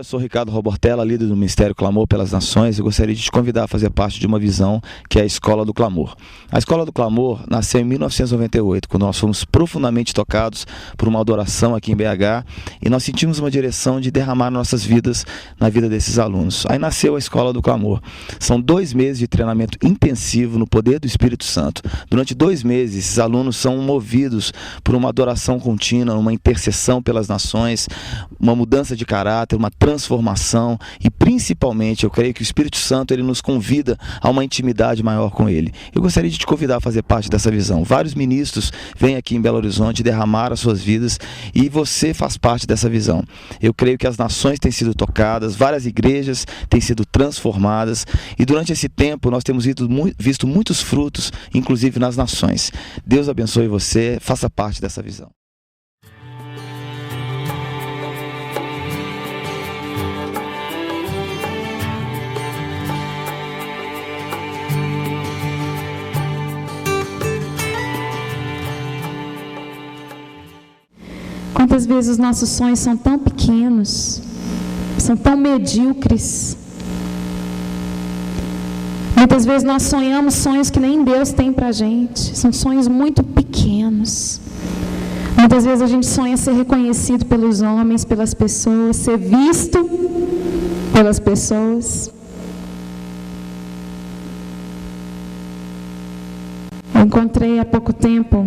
eu sou Ricardo Robortella, líder do Ministério Clamor pelas Nações, e gostaria de te convidar a fazer parte de uma visão que é a Escola do Clamor. A Escola do Clamor nasceu em 1998, quando nós fomos profundamente tocados por uma adoração aqui em BH, e nós sentimos uma direção de derramar nossas vidas na vida desses alunos. Aí nasceu a Escola do Clamor. São 2 meses de treinamento intensivo no poder do Espírito Santo. Durante 2 meses, esses alunos são movidos por uma adoração contínua, uma intercessão pelas nações, uma mudança de caráter, uma transformação, e principalmente eu creio que o Espírito Santo ele nos convida a uma intimidade maior com ele. Eu gostaria de te convidar a fazer parte dessa visão. Vários ministros vêm aqui em Belo Horizonte derramar as suas vidas e você faz parte dessa visão. Eu creio que as nações têm sido tocadas, várias igrejas têm sido transformadas, e durante esse tempo nós temos visto muitos frutos, inclusive nas nações. Deus abençoe você, faça parte dessa visão. Quantas vezes os nossos sonhos são tão pequenos, são tão medíocres. Muitas vezes nós sonhamos sonhos que nem Deus tem para a gente. São sonhos muito pequenos. Muitas vezes a gente sonha ser reconhecido pelos homens, pelas pessoas, ser visto pelas pessoas. Eu encontrei há pouco tempo,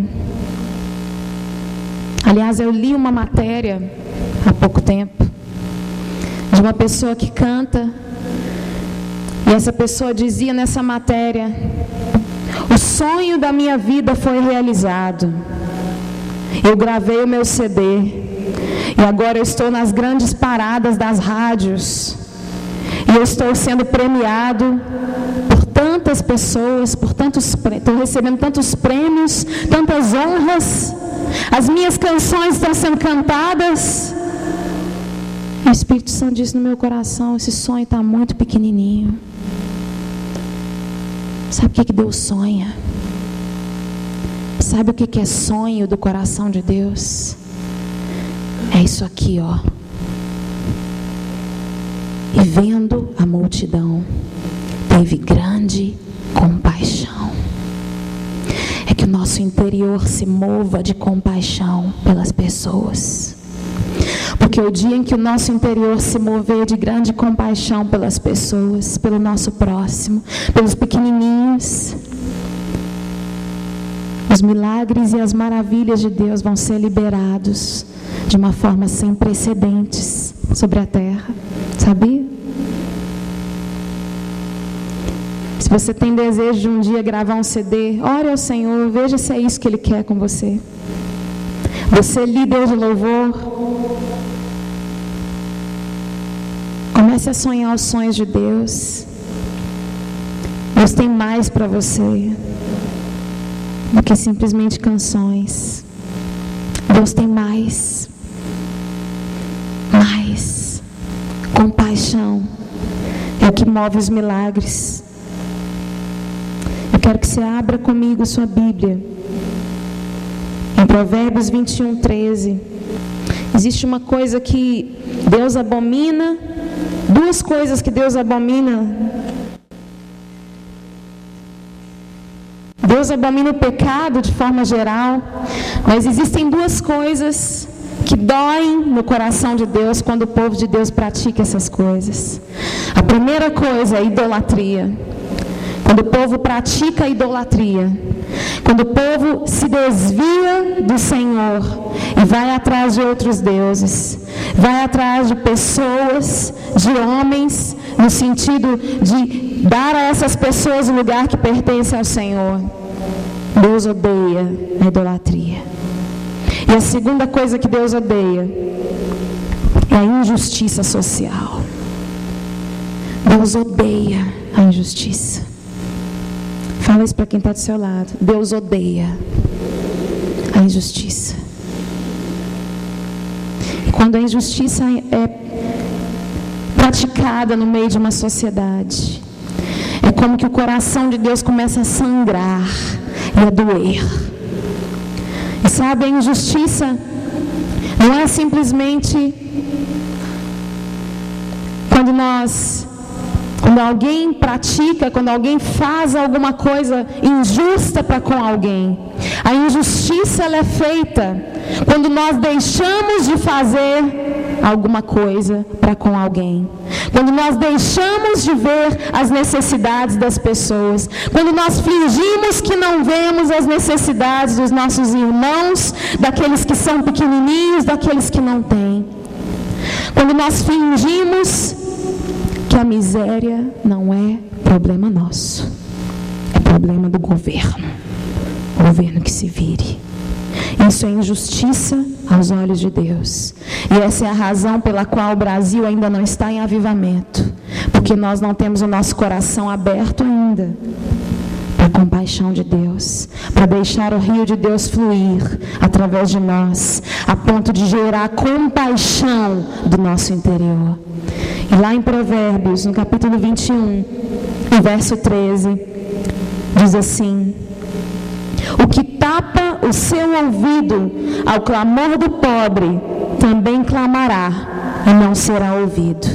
aliás, eu li uma matéria há pouco tempo, de uma pessoa que canta, e essa pessoa dizia nessa matéria: o sonho da minha vida foi realizado. Eu gravei o meu CD, e agora eu estou nas grandes paradas das rádios, e eu estou sendo premiado por tantas pessoas, estou recebendo tantos prêmios, tantas honras. As minhas canções estão sendo cantadas. E o Espírito Santo disse no meu coração: esse sonho está muito pequenininho. Sabe o que Deus sonha? Sabe o que é sonho do coração de Deus? É isso aqui, ó. E vendo a multidão, teve grande compaixão. É que o nosso interior se mova de compaixão pelas pessoas. Porque o dia em que o nosso interior se mover de grande compaixão pelas pessoas, pelo nosso próximo, pelos pequenininhos, os milagres e as maravilhas de Deus vão ser liberados de uma forma sem precedentes sobre a terra. Sabia? Se você tem desejo de um dia gravar um CD, ore ao Senhor, veja se é isso que Ele quer com você. Você, líder de louvor, comece a sonhar os sonhos de Deus. Deus tem mais para você do que simplesmente canções. Deus tem mais. Mais. Compaixão é o que move os milagres. Eu quero que você abra comigo sua Bíblia. Em Provérbios 21:13. Existe uma coisa que Deus abomina, 2 coisas que Deus abomina. Deus abomina o pecado de forma geral, mas existem 2 coisas que doem no coração de Deus quando o povo de Deus pratica essas coisas. A primeira coisa é a idolatria. Quando o povo pratica a idolatria, quando o povo se desvia do Senhor e vai atrás de outros deuses, vai atrás de pessoas, de homens, no sentido de dar a essas pessoas o lugar que pertence ao Senhor, Deus odeia a idolatria. E a segunda coisa que Deus odeia é a injustiça social. Deus odeia a injustiça. Fala isso para quem está do seu lado. Deus odeia a injustiça. E quando a injustiça é praticada no meio de uma sociedade, é como que o coração de Deus começa a sangrar e a doer. E sabe, a injustiça não é simplesmente Quando alguém pratica, quando alguém faz alguma coisa injusta para com alguém, a injustiça ela é feita quando nós deixamos de fazer alguma coisa para com alguém, quando nós deixamos de ver as necessidades das pessoas, quando nós fingimos que não vemos as necessidades dos nossos irmãos, daqueles que são pequenininhos, daqueles que não têm, quando nós fingimos que a miséria não é problema nosso, é problema do governo, o governo que se vire. Isso é injustiça aos olhos de Deus. E essa é a razão pela qual o Brasil ainda não está em avivamento, porque nós não temos o nosso coração aberto ainda para a compaixão de Deus, para deixar o rio de Deus fluir através de nós, a ponto de gerar compaixão do nosso interior. E lá em Provérbios, no capítulo 21, no verso 13, diz assim: o que tapa o seu ouvido ao clamor do pobre, também clamará e não será ouvido.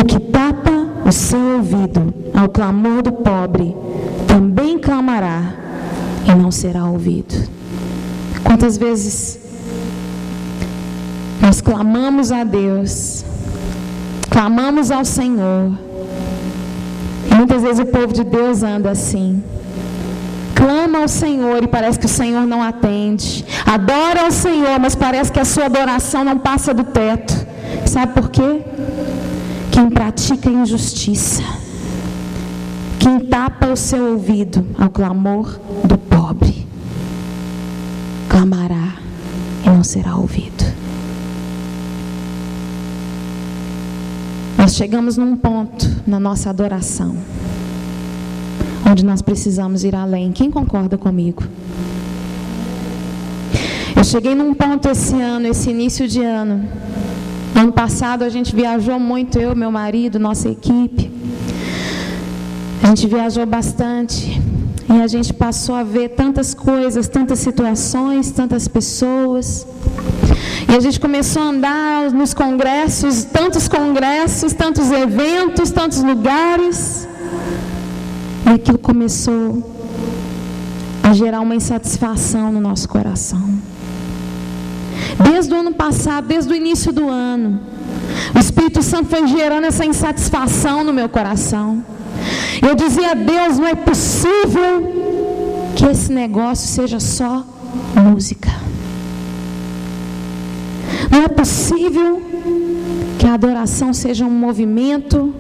O que tapa o seu ouvido ao clamor do pobre, também clamará e não será ouvido. Quantas vezes nós clamamos a Deus, clamamos ao Senhor, e muitas vezes o povo de Deus anda assim, clama ao Senhor e parece que o Senhor não atende, adora ao Senhor, mas parece que a sua adoração não passa do teto. Sabe por quê? Quem pratica injustiça, quem tapa o seu ouvido ao clamor do pobre, clamará e não será ouvido. Nós chegamos num ponto na nossa adoração onde nós precisamos ir além. Quem concorda comigo? Eu cheguei num ponto esse ano, esse início de ano. Ano passado a gente viajou muito, eu, meu marido, nossa equipe. A gente viajou bastante e a gente passou a ver tantas coisas, tantas situações, tantas pessoas. E a gente começou a andar nos congressos, tantos eventos, tantos lugares. E aquilo começou a gerar uma insatisfação no nosso coração. Desde o ano passado, desde o início do ano, o Espírito Santo foi gerando essa insatisfação no meu coração. Eu dizia a Deus: não é possível que esse negócio seja só música. Não é possível que a adoração seja um movimento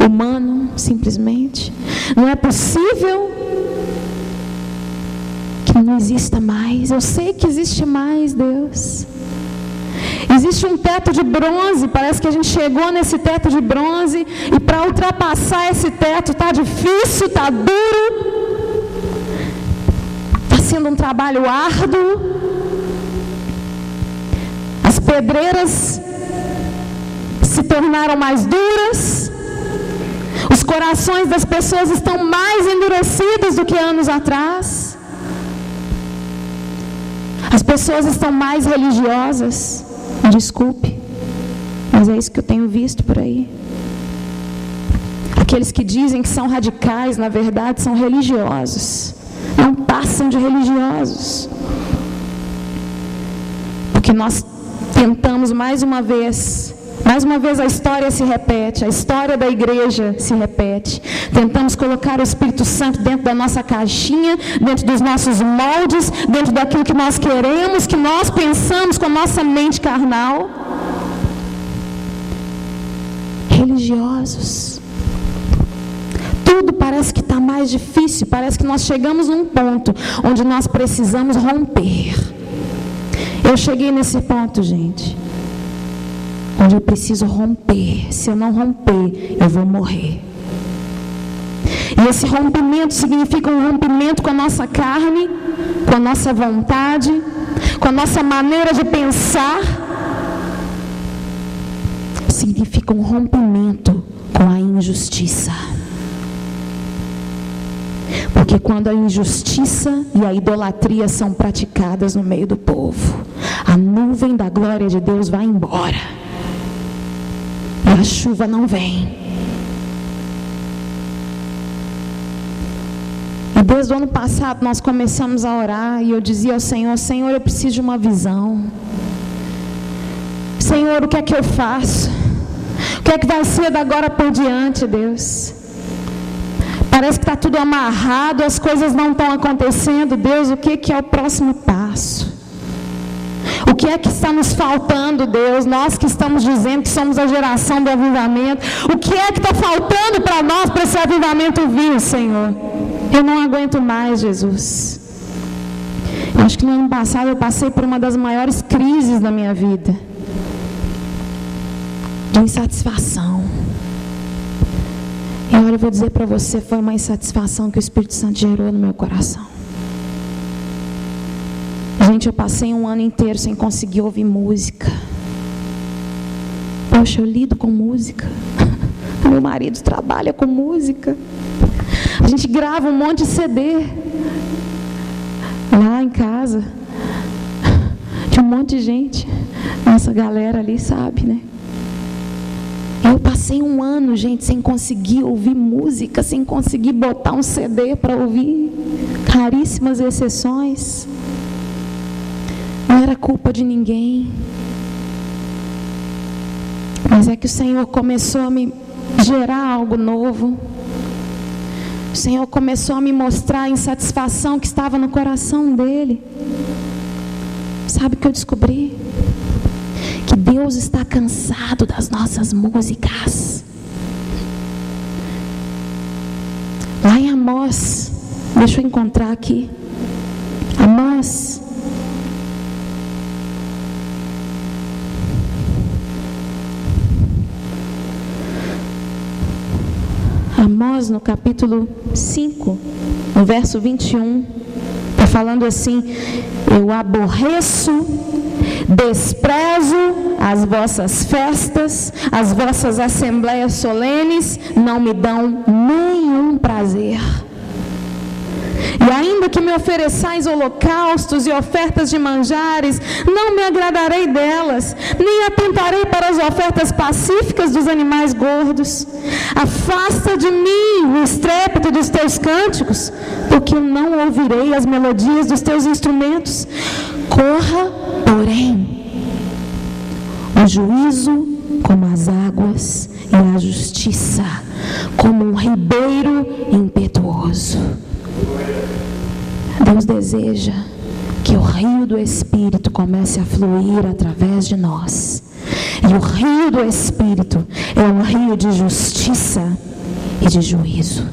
humano, simplesmente. Não é possível que não exista mais. Eu sei que existe mais, Deus. Existe um teto de bronze. Parece que a gente chegou nesse teto de bronze, e para ultrapassar esse teto está difícil, está duro, está sendo um trabalho árduo. As pedreiras se tornaram mais duras. Os corações das pessoas estão mais endurecidos do que anos atrás. As pessoas estão mais religiosas. Desculpe, mas é isso que eu tenho visto por aí. Aqueles que dizem que são radicais, na verdade, são religiosos. Não passam de religiosos. Porque nós tentamos mais uma vez a história se repete, a história da igreja se repete. Tentamos colocar o Espírito Santo dentro da nossa caixinha, dentro dos nossos moldes, dentro daquilo que nós queremos, que nós pensamos com a nossa mente carnal. Religiosos. Tudo parece que está mais difícil, parece que nós chegamos num ponto onde nós precisamos romper. Eu cheguei nesse ponto, gente, onde eu preciso romper. Se eu não romper, eu vou morrer. E esse rompimento significa um rompimento com a nossa carne, com a nossa vontade, com a nossa maneira de pensar. Significa um rompimento com a injustiça. Porque quando a injustiça e a idolatria são praticadas no meio do povo, a nuvem da glória de Deus vai embora. e a chuva não vem. E desde o ano passado nós começamos a orar e eu dizia ao Senhor: Senhor, eu preciso de uma visão. Senhor, o que é que eu faço? O que é que vai ser da agora por diante, Deus? Parece que está tudo amarrado, as coisas não estão acontecendo. Deus, o que é o próximo passo? O que é que está nos faltando, Deus? Nós que estamos dizendo que somos a geração do avivamento, o que é que está faltando para nós, para esse avivamento vir, Senhor? Eu não aguento mais, Jesus. Eu acho que no ano passado eu passei por uma das maiores crises da minha vida, de insatisfação. E olha, eu vou dizer para você, foi uma insatisfação que o Espírito Santo gerou no meu coração. Gente, eu passei um ano inteiro sem conseguir ouvir música. Poxa, eu lido com música. Meu marido trabalha com música. A gente grava um monte de CD lá em casa. De um monte de gente. Nossa galera ali sabe, né? Eu passei um ano, gente, sem conseguir ouvir música, sem conseguir botar um CD para ouvir. Raríssimas exceções. Não era culpa de ninguém. Mas é que o Senhor começou a me gerar algo novo. O Senhor começou a me mostrar a insatisfação que estava no coração dele. Sabe o que eu descobri? Que Deus está cansado das nossas músicas. Lá em Amós, deixa eu encontrar aqui. Amós. Amós, no capítulo 5, no verso 21, está falando assim: eu aborreço, desprezo as vossas festas, as vossas assembleias solenes não me dão nenhum prazer. E ainda que me ofereçais holocaustos e ofertas de manjares, não me agradarei delas, nem atentarei para as ofertas pacíficas dos animais gordos. Afasta de mim o estrépito dos teus cânticos, porque eu não ouvirei as melodias dos teus instrumentos. Corra, porém, o juízo como as águas e a justiça como um ribeiro impetuoso. Deus deseja que o rio do Espírito comece a fluir através de nós. E o rio do Espírito é um rio de justiça e de juízo.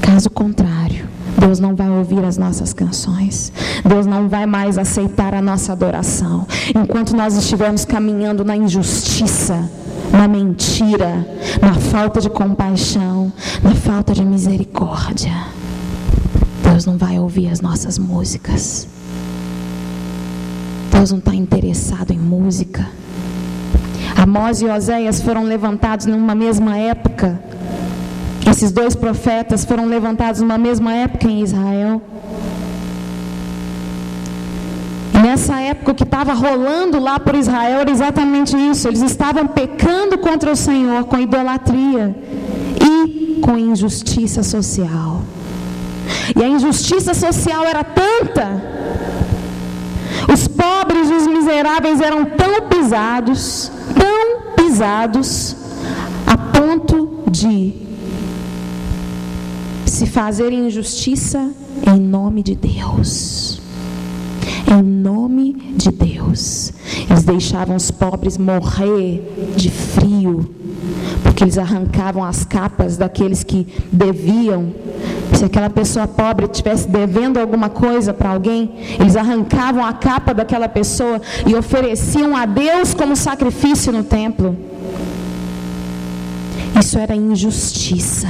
Caso contrário, Deus não vai ouvir as nossas canções. Deus não vai mais aceitar a nossa adoração. Enquanto nós estivermos caminhando na injustiça, na mentira, na falta de compaixão, na falta de misericórdia, Deus não vai ouvir as nossas músicas. Deus não está interessado em música. Amós e Oséias foram levantados numa mesma época. Esses dois profetas foram levantados numa mesma época em Israel. E nessa época o que estava rolando lá por Israel era exatamente isso. Eles estavam pecando contra o Senhor com idolatria e com injustiça social. E a injustiça social era tanta, os pobres e os miseráveis eram tão pisados, a ponto de se fazer injustiça em nome de Deus. Em nome de Deus. Eles deixavam os pobres morrer de frio, porque eles arrancavam as capas daqueles que deviam. Se aquela pessoa pobre estivesse devendo alguma coisa para alguém, eles arrancavam a capa daquela pessoa e ofereciam a Deus como sacrifício no templo. Isso era injustiça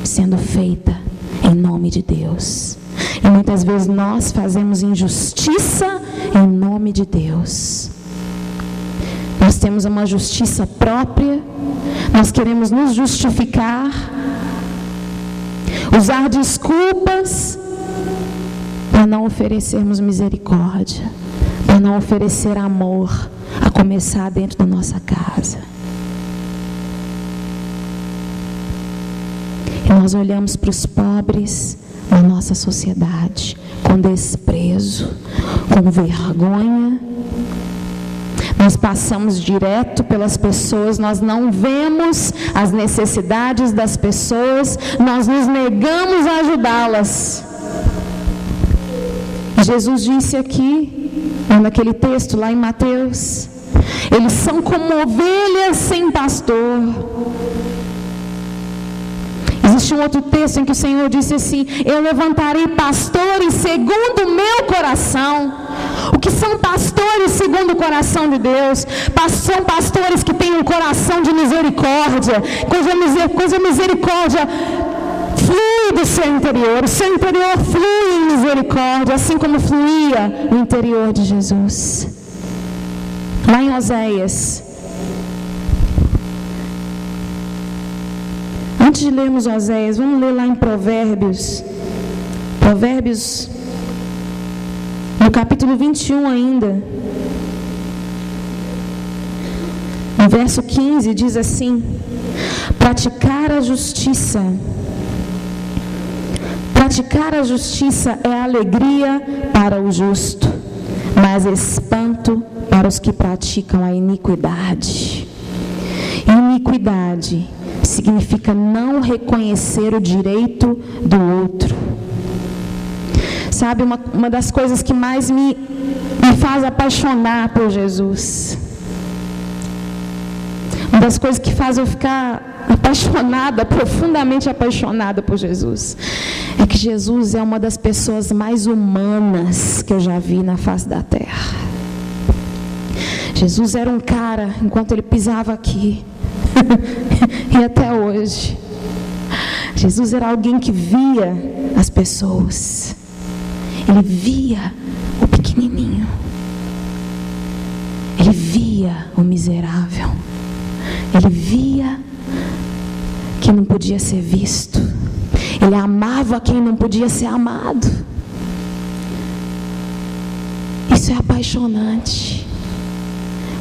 sendo feita em nome de Deus. E muitas vezes nós fazemos injustiça em nome de Deus. Nós temos uma justiça própria, nós queremos nos justificar, usar desculpas para não oferecermos misericórdia, para não oferecer amor, a começar dentro da nossa casa. E nós olhamos para os pobres na nossa sociedade com desprezo, com vergonha. Nós passamos direto pelas pessoas, nós não vemos as necessidades das pessoas, nós nos negamos a ajudá-las. Jesus disse aqui, naquele texto lá em Mateus, eles são como ovelhas sem pastor. Existe um outro texto em que o Senhor disse assim: eu levantarei pastores segundo o meu coração. O que são pastores segundo o coração de Deus? São pastores que têm um coração de misericórdia, cuja misericórdia flui do seu interior. O seu interior flui em misericórdia, assim como fluía no interior de Jesus. Lá em Oséias, antes de lermos Oséias, vamos ler lá em Provérbios, no capítulo 21 ainda, no verso 15, diz assim: praticar a justiça é alegria para o justo, mas espanto para os que praticam a iniquidade. Iniquidade significa não reconhecer o direito do outro. Sabe, uma das coisas que mais me faz apaixonar por Jesus, uma das coisas que faz eu ficar apaixonada, profundamente apaixonada por Jesus, é que Jesus é uma das pessoas mais humanas que eu já vi na face da terra. Jesus era um cara, enquanto ele pisava aqui, e até hoje, Jesus era alguém que via as pessoas. Ele via o pequenininho, ele via o miserável, ele via quem não podia ser visto, ele amava quem não podia ser amado. Isso é apaixonante,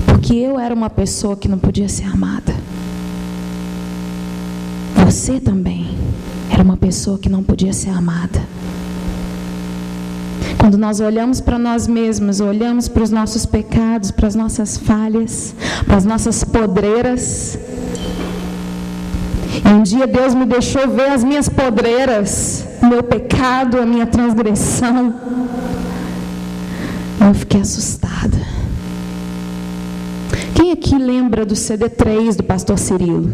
porque eu era uma pessoa que não podia ser amada. Você também era uma pessoa que não podia ser amada. Quando nós olhamos para nós mesmos, olhamos para os nossos pecados, para as nossas falhas, para as nossas podreiras. E um dia Deus me deixou ver as minhas podreiras, o meu pecado, a minha transgressão. Eu fiquei assustada. Quem aqui lembra do CD3 do pastor Cirilo?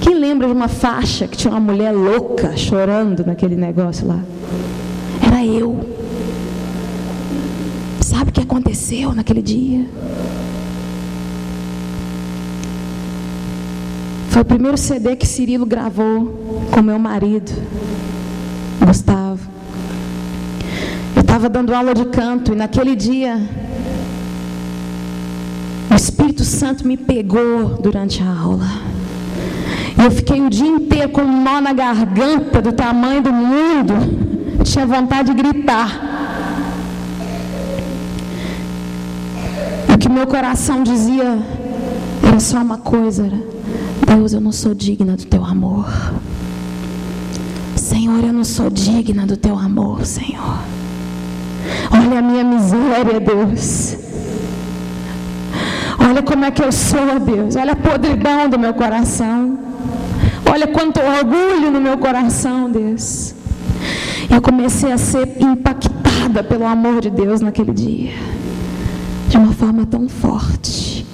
Quem lembra de uma faixa que tinha uma mulher louca chorando naquele negócio lá? Era eu. Sabe o que aconteceu naquele dia? Foi o primeiro CD que Cirilo gravou com meu marido, Gustavo. Eu estava dando aula de canto e naquele dia o Espírito Santo me pegou durante a aula. E eu fiquei o dia inteiro com um nó na garganta do tamanho do mundo. Tinha vontade de gritar. E o que meu coração dizia era só uma coisa: Deus, eu não sou digna do teu amor. Senhor, eu não sou digna do teu amor, Senhor. Olha a minha miséria, Deus. Olha como é que eu sou, Deus. Olha a podridão do meu coração. Olha quanto orgulho no meu coração, Deus. Eu comecei a ser impactada pelo amor de Deus naquele dia, de uma forma tão forte,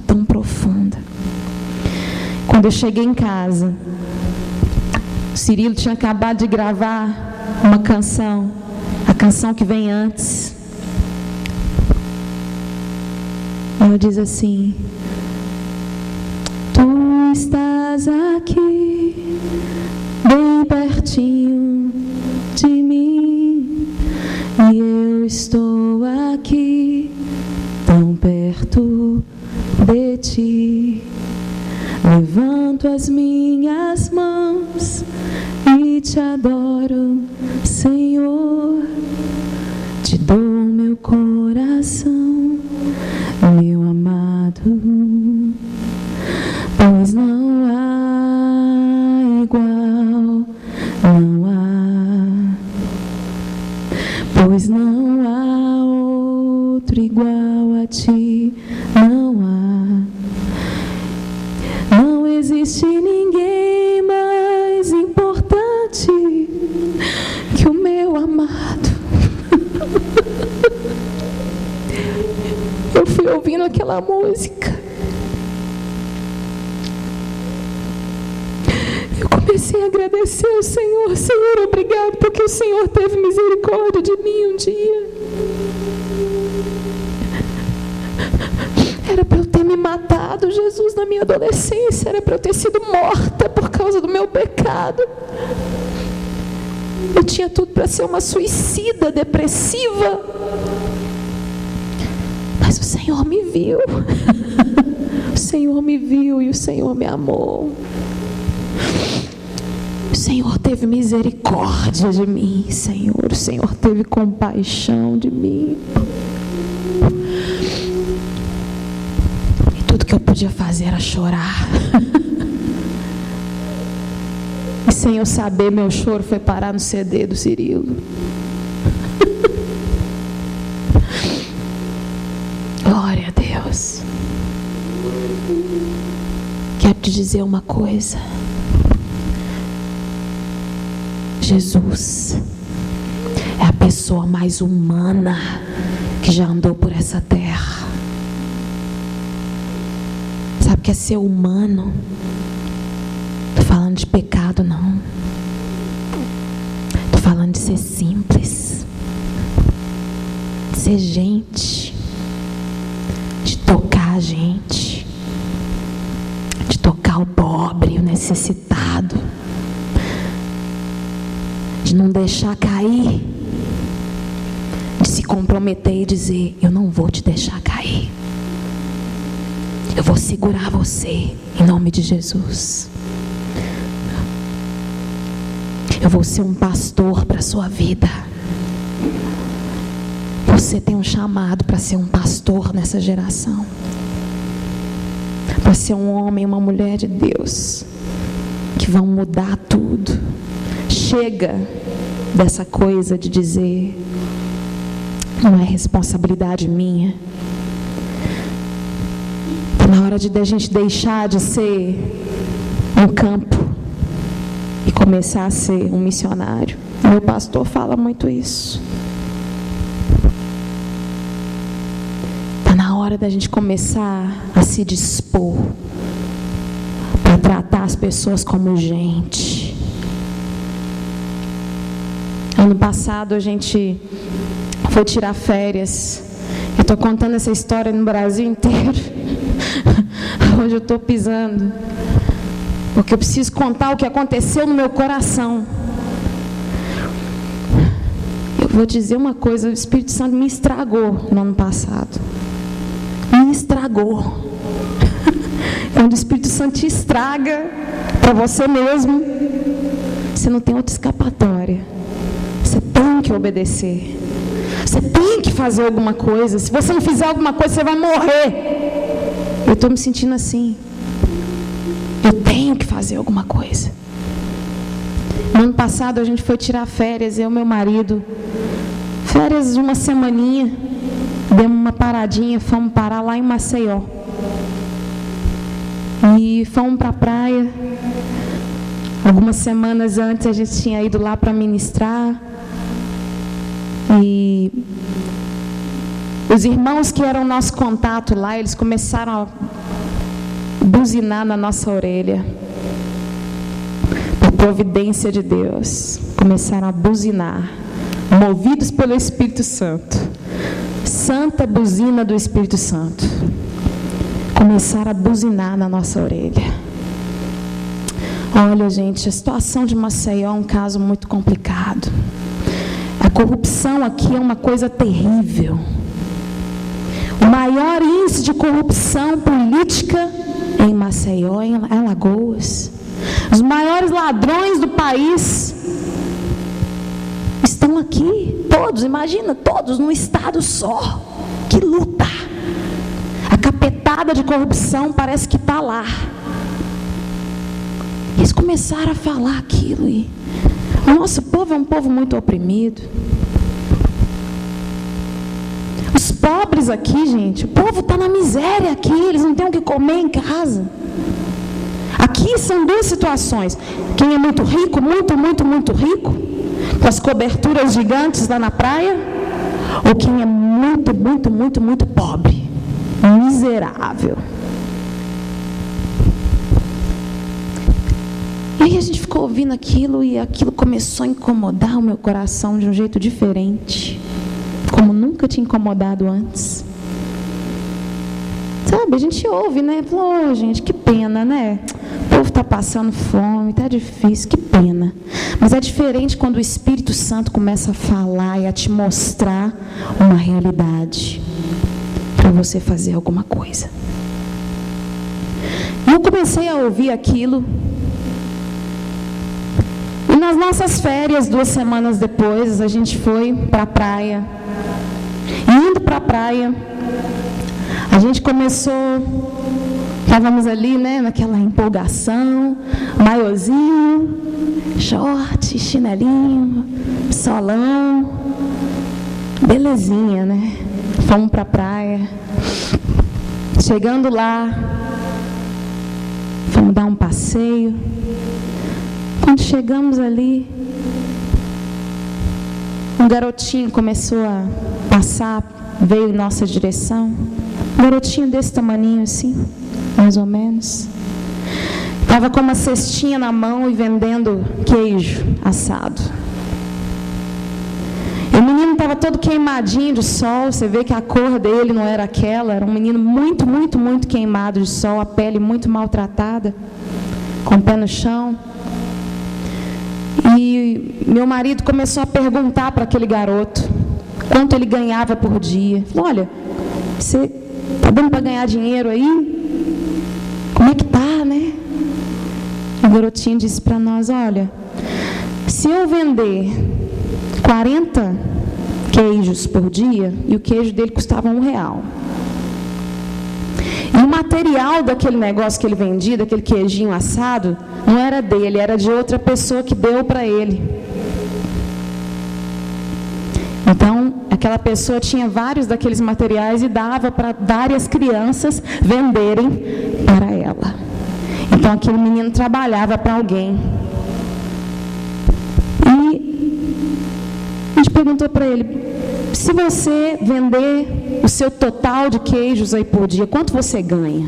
tão profunda. Quando eu cheguei em casa, o Cirilo tinha acabado de gravar uma canção, a canção que vem antes. Ela diz assim: tu estás aqui, bem pertinho de mim, e eu estou aqui, tão perto de ti. Levanto as minhas mãos e te adoro, Senhor. Te dou meu meu coração, meu amado, pois não há igual, não há, pois não há outro igual a ti, não há, não existe ninguém mais importante que o meu amado. Eu fui ouvindo aquela música, eu comecei a agradecer ao Senhor. Senhor, obrigado porque o Senhor teve misericórdia de mim um dia. Era para eu ter me matado, Jesus, na minha adolescência. Era para eu ter sido morta por causa do meu pecado. Eu tinha tudo para ser uma suicida, depressiva. Mas o Senhor me viu. O Senhor me viu e o Senhor me amou. O Senhor teve misericórdia de mim, Senhor. O Senhor teve compaixão de mim. E tudo que eu podia fazer era chorar. E sem eu saber, meu choro foi parar no CD do Cirilo. Glória a Deus. Quero te dizer uma coisa. Jesus é a pessoa mais humana que já andou por essa terra. Sabe o que é ser humano? Estou falando de pecado, não. Estou falando de ser simples, de ser gente, de tocar a gente, de tocar o pobre, o necessitado, de não deixar cair, de se comprometer e dizer: eu não vou te deixar cair, eu vou segurar você em nome de Jesus. Eu vou ser um pastor para a sua vida. Você tem um chamado para ser um pastor nessa geração, para ser um homem e uma mulher de Deus que vão mudar tudo. Chega dessa coisa de dizer: não é responsabilidade minha. Está na hora de a gente deixar de ser um campo e começar a ser um missionário. Meu pastor fala muito isso. Está na hora da gente começar a se dispor para tratar as pessoas como gente. Ano passado a gente foi tirar férias. Eu estou contando essa história no Brasil inteiro. Hoje eu estou pisando, porque eu preciso contar o que aconteceu no meu coração. Eu vou dizer uma coisa: o Espírito Santo me estragou no ano passado. Me estragou. Quando o Espírito Santo te estraga para você mesmo, você não tem outra escapatória. Você tem que obedecer. Você tem que fazer alguma coisa. Se você não fizer alguma coisa, você vai morrer. Eu estou me sentindo assim. Eu tenho que fazer alguma coisa. No ano passado a gente foi tirar férias, eu e meu marido. Férias de uma semaninha. Demos uma paradinha, fomos parar lá em Maceió. E fomos para a praia. Algumas semanas antes a gente tinha ido lá para ministrar. E os irmãos que eram nosso contato lá, eles começaram a buzinar na nossa orelha. Por providência de Deus, começaram a buzinar, movidos pelo Espírito Santo. Santa buzina do Espírito Santo. Começaram a buzinar na nossa orelha. Olha, gente, a situação de Maceió é um caso muito complicado. A corrupção aqui é uma coisa terrível. O maior índice de corrupção política é em Maceió, em Alagoas. Os maiores ladrões do país estão estão aqui, todos, imagina, todos num estado só. Que luta! A capetada de corrupção parece que está lá. Eles começaram a falar aquilo e o nosso povo é um povo muito oprimido. Os pobres aqui, gente, o povo está na miséria aqui, eles não têm o que comer em casa. Aqui são duas situações: quem é muito rico, muito rico, com as coberturas gigantes lá na praia, ou quem é muito pobre, miserável. E aí a gente ficou ouvindo aquilo e aquilo começou a incomodar o meu coração de um jeito diferente, como nunca tinha incomodado antes. Sabe, a gente ouve, né? Falou, oh, gente, que pena, né? O povo está passando fome, está difícil, que pena. Mas é diferente quando o Espírito Santo começa a falar e a te mostrar uma realidade para você fazer alguma coisa. E eu comecei a ouvir aquilo. E nas nossas férias, 2 semanas depois, a gente foi para a praia. E indo para a praia, a gente começou, estávamos ali, né, naquela empolgação, maiozinho, short, chinelinho, solão, belezinha, né? Fomos para a praia. Chegando lá, fomos dar um passeio. Quando chegamos ali, um garotinho começou a passar, veio em nossa direção. Um garotinho desse tamaninho assim, mais ou menos. Estava com uma cestinha na mão e vendendo queijo assado. E o menino estava todo queimadinho de sol, você vê que a cor dele não era aquela, era um menino muito queimado de sol, a pele muito maltratada, com o pé no chão. E meu marido começou a perguntar para aquele garoto quanto ele ganhava por dia. Falou, olha, você está dando para ganhar dinheiro aí? Como é que tá, né? O garotinho disse para nós, olha, se eu vender 40 queijos por dia, e o queijo dele custava R$1. E o material daquele negócio que ele vendia, daquele queijinho assado, não era dele, era de outra pessoa que deu para ele. Então, aquela pessoa tinha vários daqueles materiais e dava para várias crianças venderem para ela. Então, aquele menino trabalhava para alguém. E a gente perguntou para ele, se você vender o seu total de queijos aí por dia, quanto você ganha?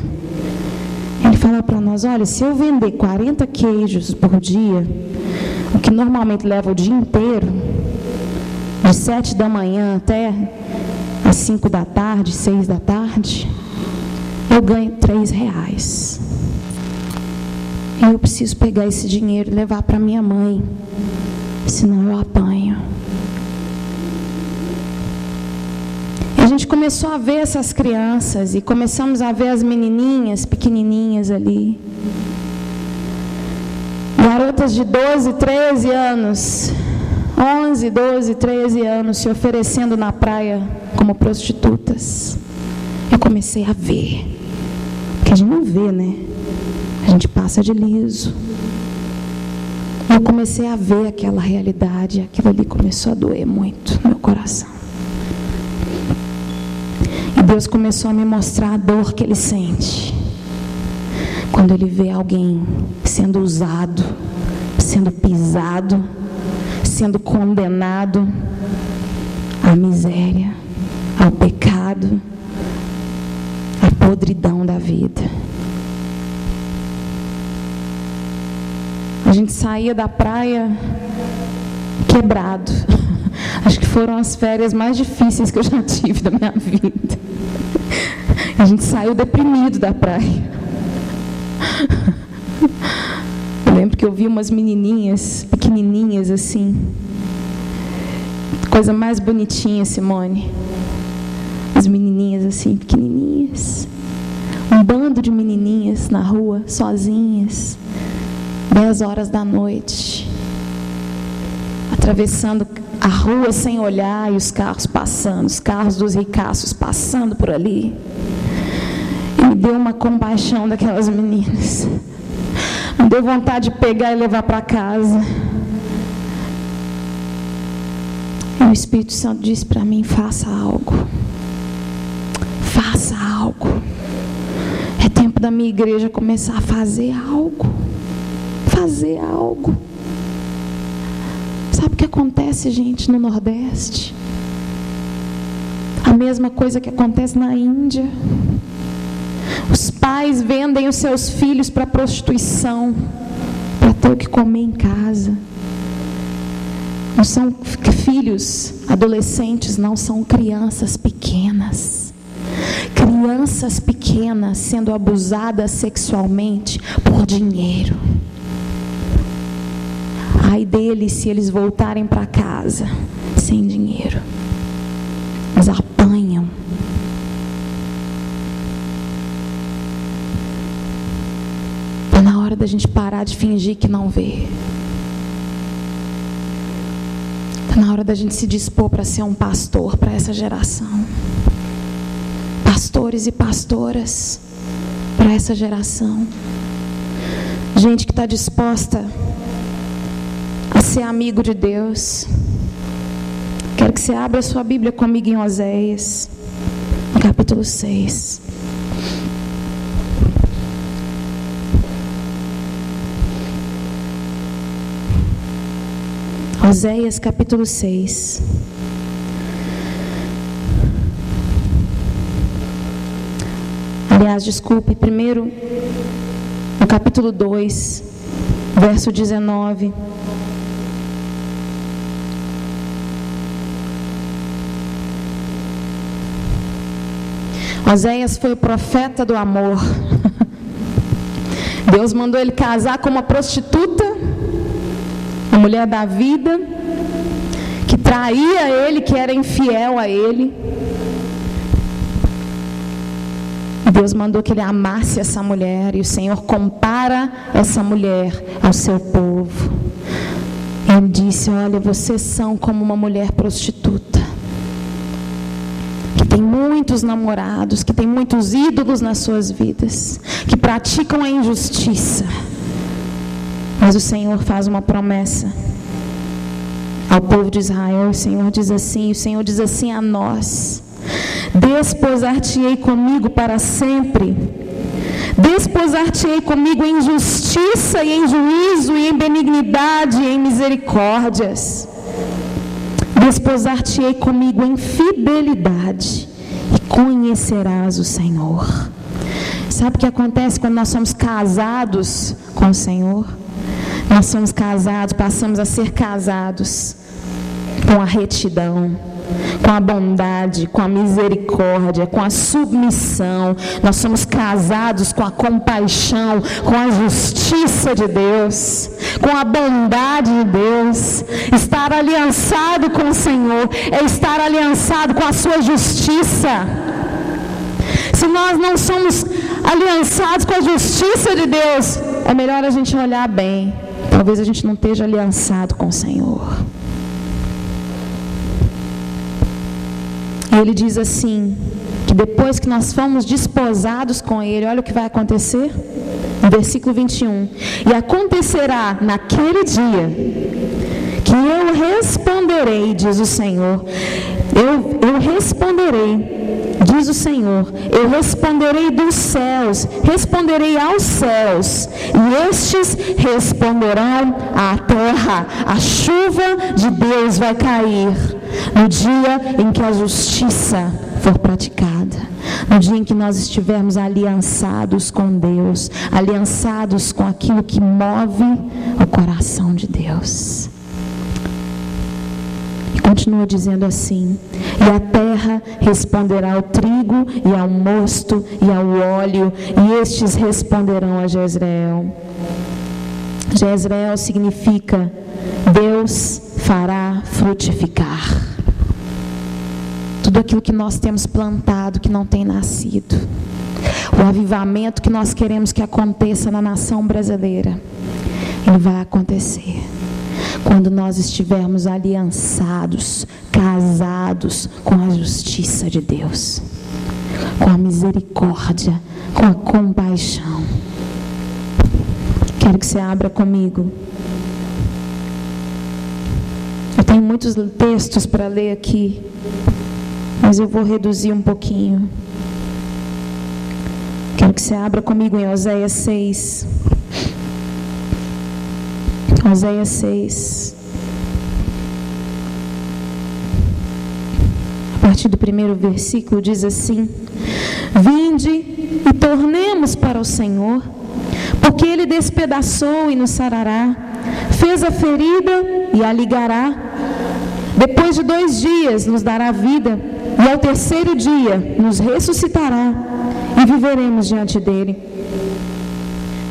Ele falou para nós, olha, se eu vender 40 queijos por dia, o que normalmente leva o dia inteiro, de 7 da manhã até às 5 da tarde, 6 da tarde, eu ganho R$3. E eu preciso pegar esse dinheiro e levar para minha mãe, senão eu apanho. A gente começou a ver essas crianças e começamos a ver as menininhas pequenininhas ali. Garotas de 12, 13 anos, 11, 12, 13 anos se oferecendo na praia como prostitutas. Eu comecei a ver, porque a gente não vê, né? A gente passa de liso. Eu comecei a ver aquela realidade, aquilo ali começou a doer muito no meu coração. E Deus começou a me mostrar a dor que Ele sente quando Ele vê alguém sendo usado, sendo pisado, sendo condenado à miséria, ao pecado, à podridão da vida. A gente saía da praia quebrado. Acho que foram as férias mais difíceis que eu já tive da minha vida. A gente saiu deprimido da praia. Eu lembro que eu vi umas menininhas, pequenininhas assim. Coisa mais bonitinha, Simone. As menininhas assim, pequenininhas. Um bando de menininhas na rua, sozinhas. 10 horas da noite. Atravessando a rua sem olhar e os carros passando, os carros dos ricaços passando por ali. E me deu uma compaixão daquelas meninas. Me deu vontade de pegar e levar para casa. E o Espírito Santo disse para mim: faça algo. Faça algo. É tempo da minha igreja começar a fazer algo. Fazer algo. Sabe o que acontece, gente, no Nordeste? A mesma coisa que acontece na Índia. Os pais vendem os seus filhos para a prostituição, para ter o que comer em casa. Não são filhos adolescentes, não, são crianças pequenas. Crianças pequenas sendo abusadas sexualmente por dinheiro. Ai deles se eles voltarem para casa sem dinheiro. Eles apanham. Está na hora da gente parar de fingir que não vê. Está na hora da gente se dispor para ser um pastor para essa geração. Pastores e pastoras para essa geração. Gente que está disposta a ser amigo de Deus. Quero que você abra a sua Bíblia comigo em Oséias, no capítulo 6. Oséias capítulo 6. Aliás, desculpe, primeiro no capítulo 2, verso 19. Oséias foi o profeta do amor. Deus mandou ele casar com uma prostituta, uma mulher da vida, que traía ele, que era infiel a ele. Deus mandou que ele amasse essa mulher, e o Senhor compara essa mulher ao seu povo. Ele disse: olha, vocês são como uma mulher prostituta, que tem muitos namorados, que tem muitos ídolos nas suas vidas, que praticam a injustiça. Mas o Senhor faz uma promessa ao povo de Israel. O Senhor diz assim a nós: desposar-te-ei comigo para sempre. Desposar-te-ei comigo em justiça e em juízo e em benignidade e em misericórdias. Desposar-te-ei comigo em fidelidade e conhecerás o Senhor. Sabe o que acontece quando nós somos casados com o Senhor? Nós somos casados, passamos a ser casados com a retidão, com a bondade, com a misericórdia, com a submissão. Nós somos casados com a compaixão, com a justiça de Deus, com a bondade de Deus. Estar aliançado com o Senhor é estar aliançado com a sua justiça. Se nós não somos aliançados com a justiça de Deus, é melhor a gente olhar bem. Talvez a gente não esteja aliançado com o Senhor. E ele diz assim, que depois que nós fomos desposados com ele, olha o que vai acontecer. No versículo 21. E acontecerá naquele dia que eu responderei, diz o Senhor. Eu responderei, diz o Senhor. Eu responderei dos céus, responderei aos céus, e estes responderão à terra. A chuva de Deus vai cair no dia em que a justiça for praticada, no dia em que nós estivermos aliançados com Deus, aliançados com aquilo que move o coração de Deus. E continua dizendo assim: e a terra responderá ao trigo e ao mosto e ao óleo, e estes responderão a Jezreel. Jezreel significa Deus fará frutificar. Tudo aquilo que nós temos plantado que não tem nascido, o avivamento que nós queremos que aconteça na nação brasileira, ele vai acontecer. quando nós estivermos aliançados, casados com a justiça de Deus, com a misericórdia, com a compaixão. Quero que você abra comigo. Eu tenho muitos textos para ler aqui, mas eu vou reduzir um pouquinho. Quero que você abra comigo em Oséias 6. Oséias 6. A partir do primeiro versículo diz assim: Vinde e tornemos para o Senhor, porque Ele despedaçou e nos sarará, fez a ferida e a ligará. Depois de 2 dias nos dará vida, e ao terceiro dia nos ressuscitará, e viveremos diante dEle.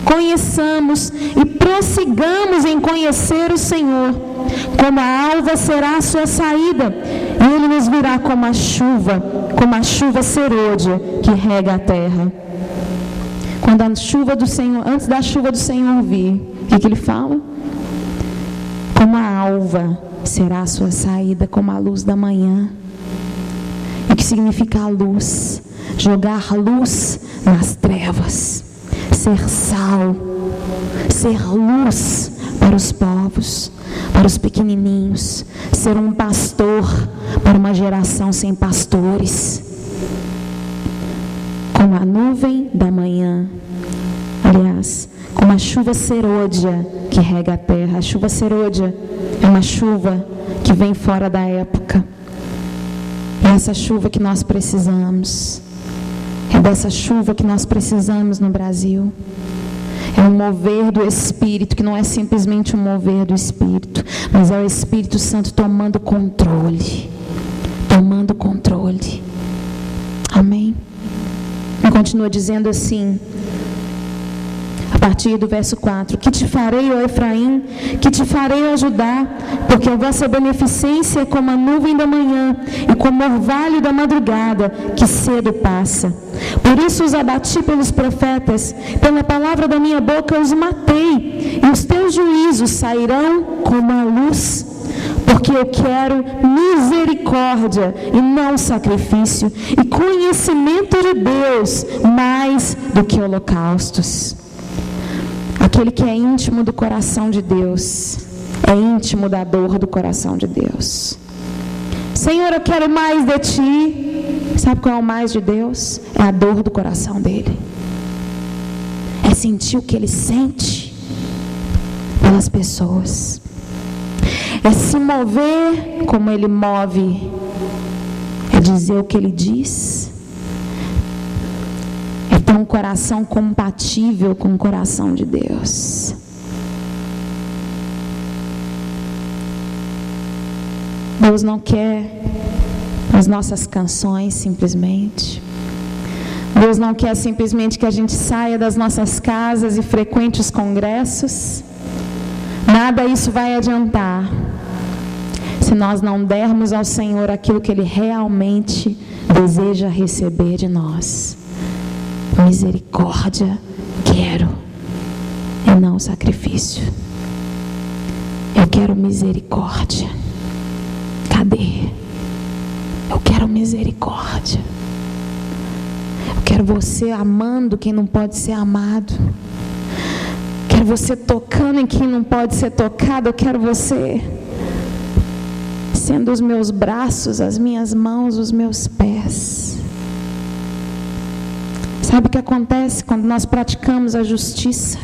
Conheçamos e prossigamos em conhecer o Senhor. Como a alva será a sua saída, e Ele nos virá como a chuva serôdia que rega a terra. Quando a chuva do Senhor, antes da chuva do Senhor vir, o que Ele fala? Como a alva será a sua saída, como a luz da manhã. E o que significa a luz? Jogar luz nas trevas. Ser sal, ser luz para os povos, para os pequenininhos, ser um pastor para uma geração sem pastores, como a nuvem da manhã, aliás, como a chuva serôdia que rega a terra. A chuva serôdia é uma chuva que vem fora da época, e essa chuva que nós precisamos. É dessa chuva que nós precisamos no Brasil. É um mover do Espírito, que não é simplesmente um mover do Espírito, mas é o Espírito Santo tomando controle. Tomando controle. Amém? E continua dizendo assim, a partir do verso 4: Que te farei, ó Efraim? Que te farei, ó Judá? Porque a vossa beneficência é como a nuvem da manhã e como o orvalho da madrugada, que cedo passa. Por isso os abati pelos profetas, pela palavra da minha boca os matei, e os teus juízos sairão como a luz. Porque eu quero misericórdia e não sacrifício, e conhecimento de Deus mais do que holocaustos. Aquele que é íntimo do coração de Deus, é íntimo da dor do coração de Deus. Senhor, eu quero mais de Ti. Sabe qual é o mais de Deus? É a dor do coração dele. É sentir o que Ele sente pelas pessoas. É se mover como Ele move. É dizer o que Ele diz. É ter um coração compatível com o coração de Deus. Deus não quer as nossas canções simplesmente. Deus não quer simplesmente que a gente saia das nossas casas e frequente os congressos. Nada isso vai adiantar se nós não dermos ao Senhor aquilo que Ele realmente deseja receber de nós. Misericórdia quero, e não sacrifício. Eu quero misericórdia. Cadê? Eu quero misericórdia. Eu quero você amando quem não pode ser amado. Quero você tocando em quem não pode ser tocado. Eu quero você sendo os meus braços, as minhas mãos, os meus pés. Sabe o que acontece quando nós praticamos a justiça?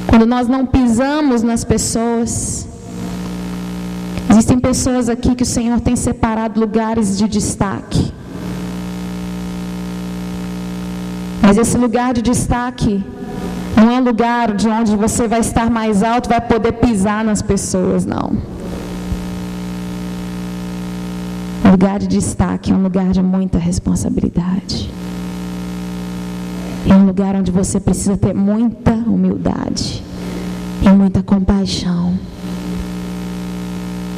Quando nós não pisamos nas pessoas. Existem pessoas aqui que o Senhor tem separado lugares de destaque. Mas esse lugar de destaque não é lugar de onde você vai estar mais alto, vai poder pisar nas pessoas, não. O lugar de destaque é um lugar de muita responsabilidade. É um lugar onde você precisa ter muita humildade e muita compaixão.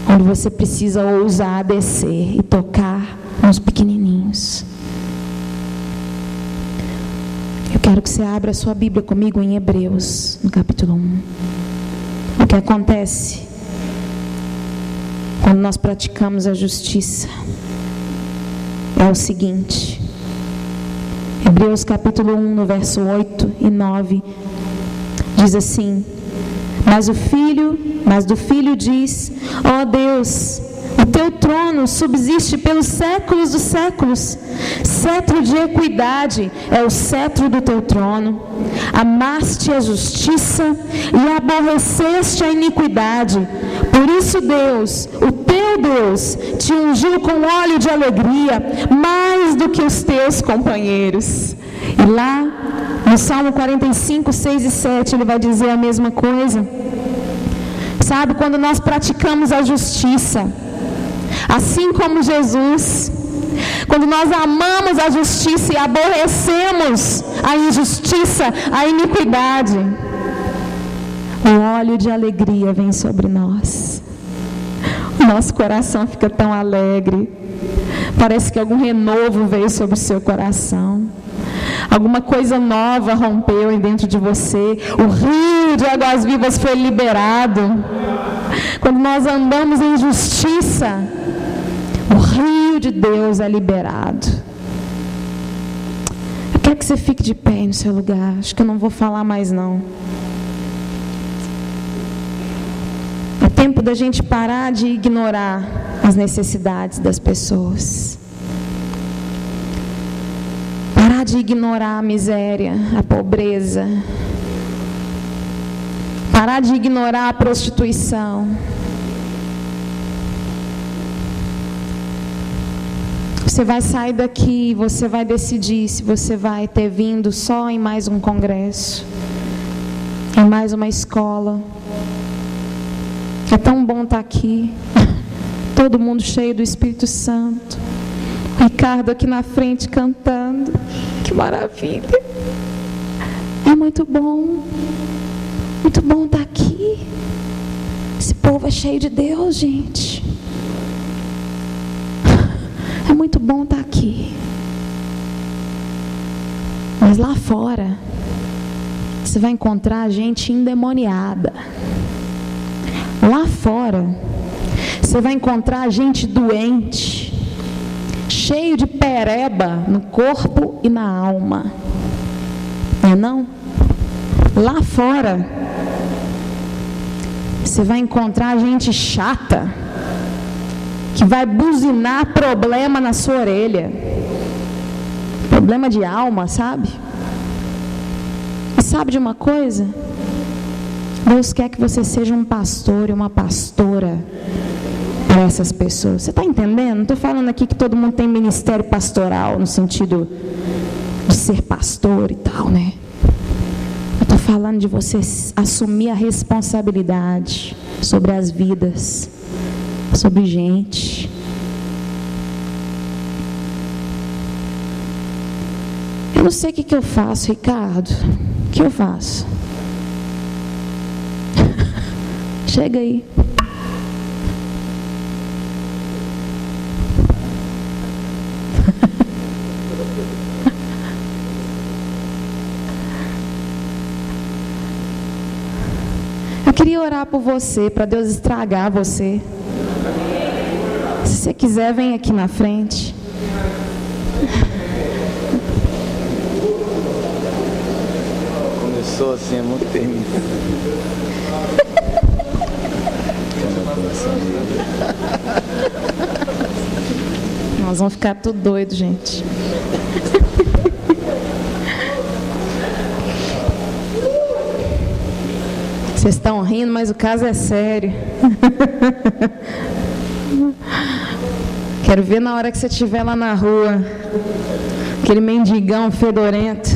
Onde você precisa ousar descer e tocar nos pequenininhos. Eu Quero que você abra a sua Bíblia comigo em Hebreus, no capítulo 1. O que acontece quando nós praticamos a justiça é o seguinte. Hebreus capítulo 1, no verso 8 e 9, diz assim: Mas do Filho diz: ó Deus, o teu trono subsiste pelos séculos dos séculos. Cetro de equidade é o cetro do teu trono. Amaste a justiça e aborreceste a iniquidade. Por isso Deus, o teu Deus, te ungiu com óleo de alegria, mais do que os teus companheiros. E lá, no Salmo 45, 6 e 7, ele vai dizer a mesma coisa. Sabe, quando nós praticamos a justiça, assim como Jesus, quando nós amamos a justiça e aborrecemos a injustiça, a iniquidade, o óleo de alegria vem sobre nós. O nosso coração fica tão alegre. Parece que algum renovo veio sobre o seu coração. Alguma coisa nova rompeu dentro de você. O rio de águas vivas foi liberado. Quando nós andamos em justiça, o rio de Deus é liberado. Eu quero que você fique de pé no seu lugar. Acho que eu não vou falar mais não. É tempo da gente parar de ignorar as necessidades das pessoas. Parar de ignorar a miséria, a pobreza. Parar de ignorar a prostituição. Você vai sair daqui, você vai decidir se você vai ter vindo só em mais um congresso, em mais uma escola. É tão bom estar aqui, todo mundo cheio do Espírito Santo. Ricardo aqui na frente cantando, que maravilha. É muito bom estar aqui. Esse povo é cheio de Deus, gente. É muito bom estar aqui. Mas lá fora, você vai encontrar gente endemoniada. Lá fora, você vai encontrar gente doente, cheio de pereba no corpo e na alma. Não é não? Lá fora, você vai encontrar gente chata, que vai buzinar problema na sua orelha. Problema de alma, sabe? E sabe de uma coisa? Deus quer que você seja um pastor e uma pastora para essas pessoas. Você está entendendo? Não estou falando aqui que todo mundo tem ministério pastoral, no sentido de ser pastor e tal, né? Eu estou falando de você assumir a responsabilidade sobre as vidas, sobre gente. Eu não sei o que eu faço, Ricardo. O que eu faço? Chega aí. Eu queria orar por você, para Deus estragar você. Se você quiser, vem aqui na frente. Começou assim, é muito termina. Nós vamos ficar tudo doido, gente. Vocês estão rindo, mas o caso é sério. Quero ver na hora que você estiver lá na rua, aquele mendigão fedorento.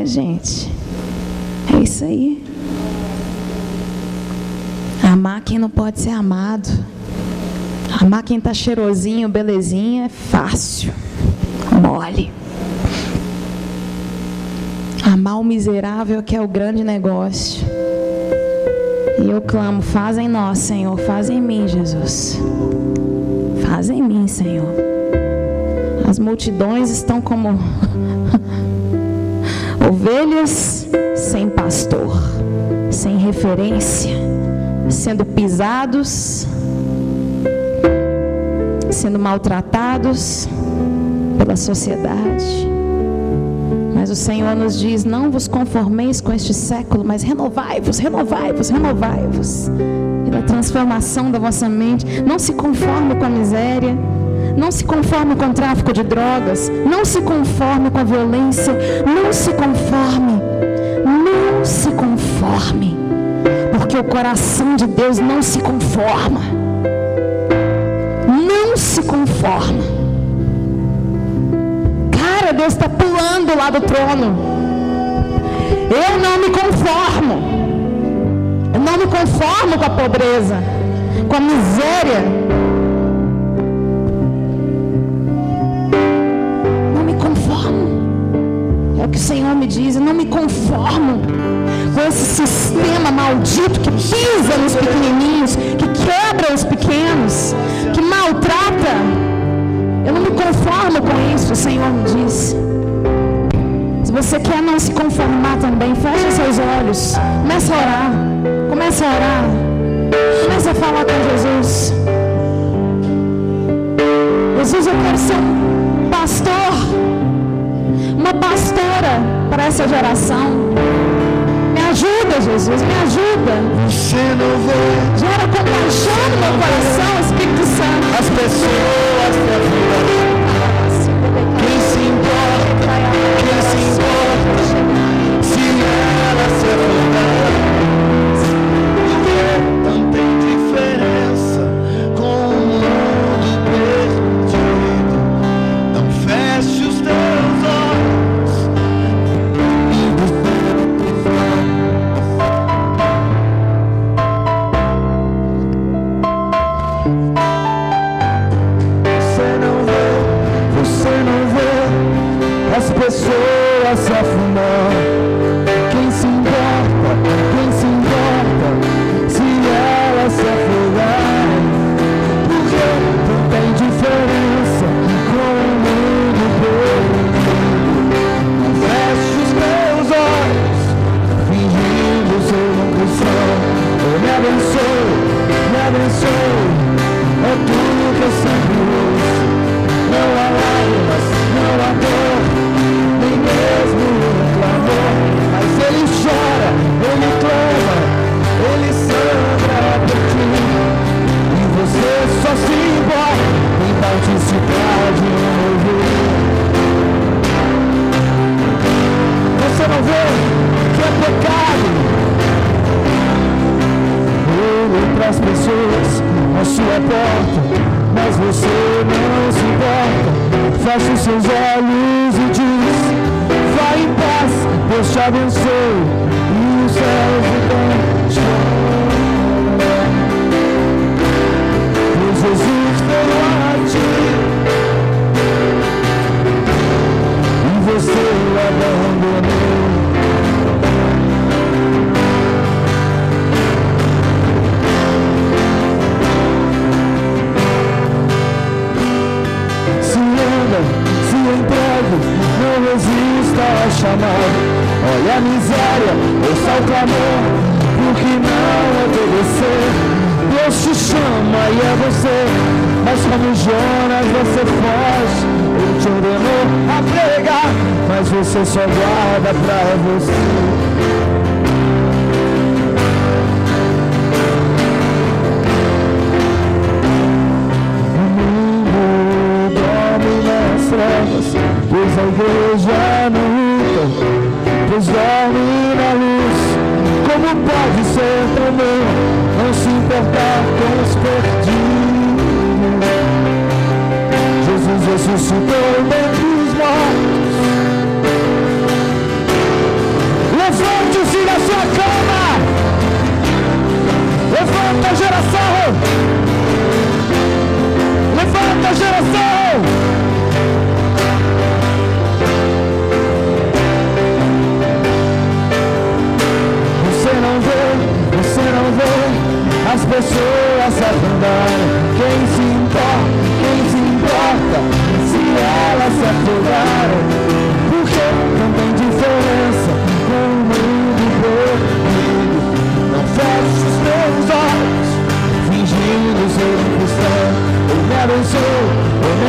É, gente, é isso aí. Amar quem não pode ser amado. Amar quem está cheirosinho, belezinha, é fácil, mole. Amar o miserável que é o grande negócio. E eu clamo, faz em nós, Senhor, faz em mim, Jesus. Faz em mim, Senhor. As multidões estão como Ovelhas sem pastor, sem referência, sendo pisados, sendo maltratados pela sociedade. Mas o Senhor nos diz: não vos conformeis com este século, mas renovai-vos, renovai-vos, renovai-vos pela transformação da vossa mente. Não se conforme com a miséria, não se conforme com o tráfico de drogas, não se conforme com a violência, não se conforme, não se conforme, porque o coração de Deus não se conforma, não se conforma. Cara, Deus está pulando lá do trono. Eu não me conformo, eu não me conformo com a pobreza, com a miséria. Que o Senhor me diz: eu não me conformo com esse sistema maldito que pisa nos pequenininhos, que quebra os pequenos, que maltrata. Eu não me conformo com isso, o Senhor me diz. Se você quer não se conformar também, feche seus olhos, comece a orar, comece a orar, comece a falar com Jesus. Jesus, eu quero ser um pastor, uma pastora para essa geração. Me ajuda, Jesus, me ajuda. Você não vê, Gera compaixão no meu coração, Espírito Santo. as pessoas se afundam. Quem se importa, quem se importa, se ela se afundar? Porque não tem diferença com o mundo perdido. Não feche os teus olhos e você não vê as pessoas se afundando. Quem se importa, se elas se afogarem? Porque não tem diferença com o mundo perdido. Não feche os teus olhos, fingindo ser um cristão. Oh, me abençoe, é tudo que eu sempre ouço. Não há lágrimas, não há dor, nem mesmo um clamor. Mas ele chora, ele clama, ele sangra por ti. E você só se importa em participar de um movimento. Você não vê que é pecado para as pessoas a sua porta, mas você não se importa. Fecha os seus olhos e diz: vai em paz, Deus te abençoe e os céus então choram. Pois Jesus veio a ti e você o abandonou. Se entregue, não resista ao chamado. Olha a miséria, ouça o clamor, porque não obedecer. Deus te chama e é você, mas como Jonas você foge. Ele te ordenou a pregar, mas você só guarda pra você. Pois a igreja não luta, pois dorme na luz. Como pode ser tão bom não se importar com os perdidos? Jesus ressuscitou dentre os mortos. Levante-se da sua cama, levanta a geração, levanta a geração. Você não vê as pessoas se afundarem. Quem se importa se elas se afogarem? Porque não tem diferença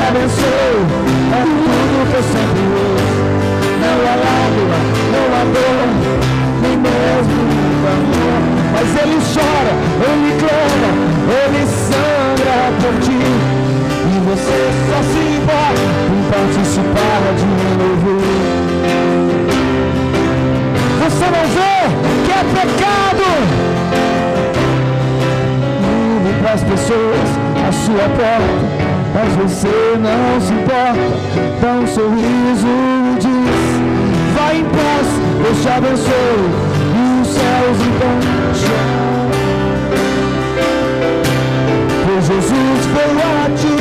abençoo, é tudo que eu sempre ouço. Não há lágrima, não há dor, nem mesmo amor. Mas ele chora, ele clama, ele sangra por ti. E você só se importa em participar de um louvor. Você não vê que é pecado ir para as pessoas à sua porta, mas você não se importa, dá um sorriso e diz: vai em paz, Deus te abençoe, e os céus então chão. Pois Jesus veio a ti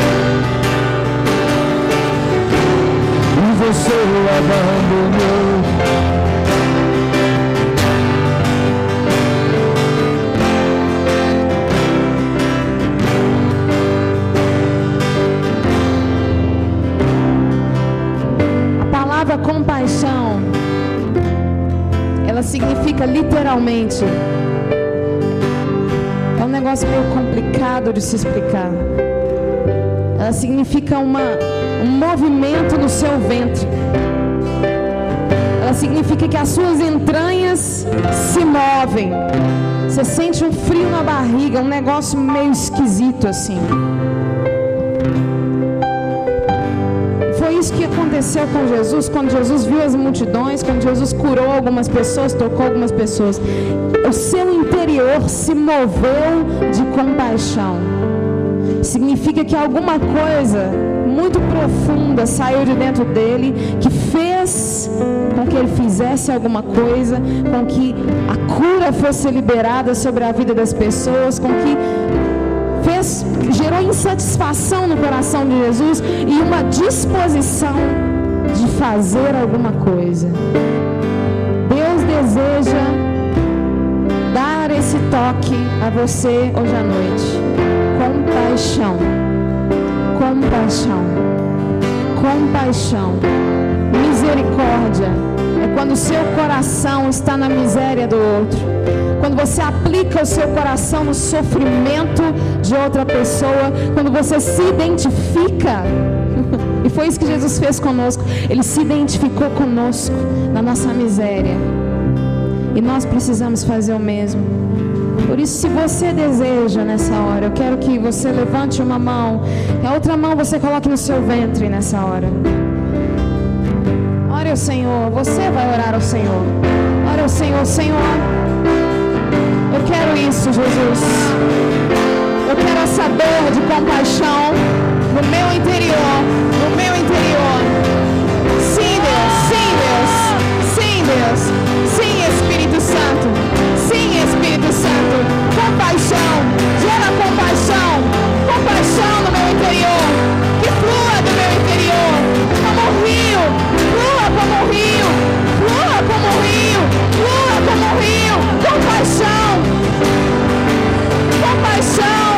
e você o abandonou. Compaixão, ela significa literalmente, é um negócio meio complicado de se explicar. Ela significa um movimento no seu ventre. Ela significa que as suas entranhas se movem. Você sente um frio na barriga, um negócio meio esquisito assim. Isso que aconteceu com Jesus, quando Jesus viu as multidões, quando Jesus curou algumas pessoas, tocou algumas pessoas. O seu interior se moveu de compaixão. Significa que alguma coisa muito profunda saiu de dentro dele, que fez com que ele fizesse alguma coisa, com que a cura fosse liberada sobre a vida das pessoas, com que gerou insatisfação no coração de Jesus e uma disposição de fazer alguma coisa. Deus deseja dar esse toque a você hoje à noite. Compaixão, compaixão, compaixão, misericórdia. É quando o seu coração está na miséria do outro. Quando você aplica o seu coração no sofrimento de outra pessoa, quando você se identifica, e foi isso que Jesus fez conosco, Ele se identificou conosco na nossa miséria, e nós precisamos fazer o mesmo. Por isso, se você deseja nessa hora, eu quero que você levante uma mão, e a outra mão você coloque no seu ventre nessa hora. Ore ao Senhor, você vai orar ao Senhor. Ore ao Senhor: Senhor, eu quero isso, Jesus. Eu quero essa dor de compaixão no meu interior, no meu interior. Sim, Deus, sim, Deus, sim, Deus, sim, Espírito Santo, sim, Espírito Santo. Compaixão, gera compaixão, compaixão no meu interior, que flua do meu interior, como um rio, flua como um rio, flua como um rio, flua como um rio. Compaixão, compaixão.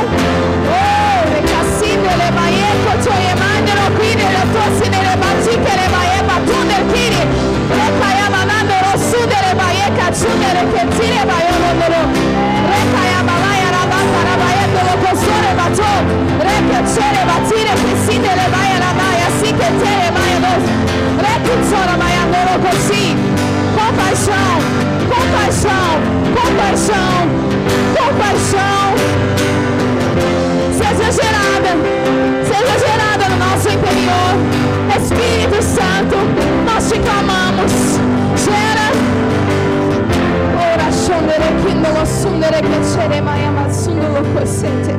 Oh, recacido elevaie, cochoyemande roquine, retosine rebati que elevaie batune kiri, recayamanando rosude elevaie cachune reketire bayonondoro, recayamalaia rabata rabaie dolocosore bato, rekechere batire pisine elevaie rabaia, siquetere maianos, recutsora maiandoro cosi. Compaixão, compaixão, compaixão, compaixão. Seja gerada no nosso interior. Espírito Santo, nós te clamamos. Gera. Ora shondere kindolo sundere que chere maia matsundo cosente.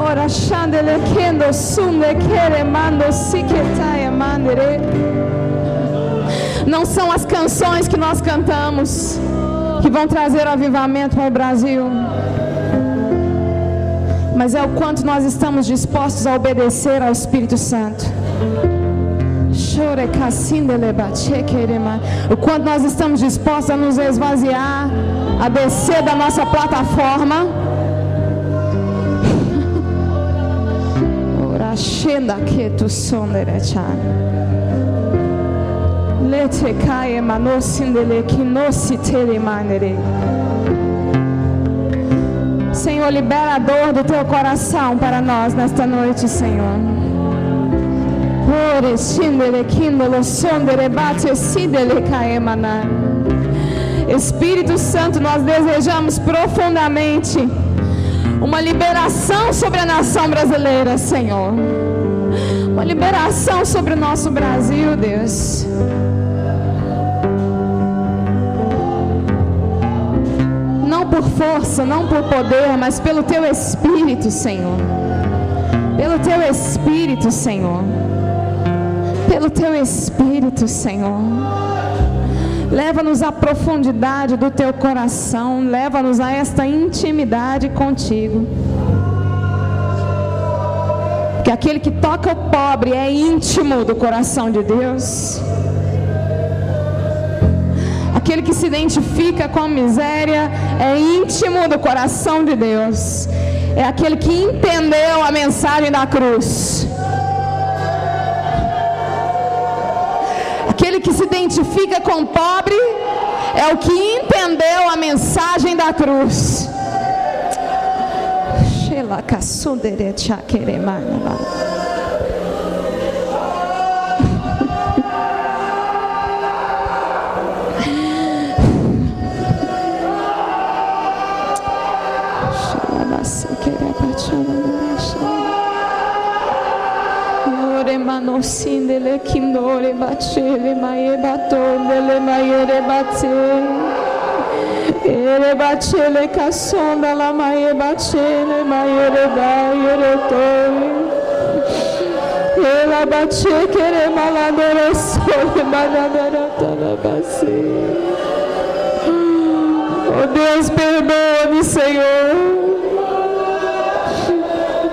Ora shandele kendo sunde kere mando siketaia mandere. Não são as canções que nós cantamos que vão trazer avivamento para o Brasil, mas é o quanto nós estamos dispostos a obedecer ao Espírito Santo. O quanto nós estamos dispostos a nos esvaziar, a descer da nossa plataforma. Senhor, libera a dor do teu coração para nós nesta noite, Senhor. Espírito Santo, nós desejamos profundamente uma liberação sobre a nação brasileira, Senhor. Uma liberação sobre o nosso Brasil, Deus. Não por força, não por poder, mas pelo teu Espírito, Senhor. Pelo teu Espírito, Senhor. Pelo teu Espírito, Senhor. Leva-nos à profundidade do teu coração. Leva-nos a esta intimidade contigo. Porque aquele que toca o pobre é íntimo do coração de Deus. Aquele que se identifica com a miséria é íntimo do coração de Deus. É aquele que entendeu a mensagem da cruz. Aquele que se identifica com o pobre é o que entendeu a mensagem da cruz. Manosindele kindore bachele maye batondele mayere bate ere bachele kasonda la maye bachele mayere bayere toy ela bache kere maladore sole manadara talabase. Oh Deus, perdoa-me, Senhor.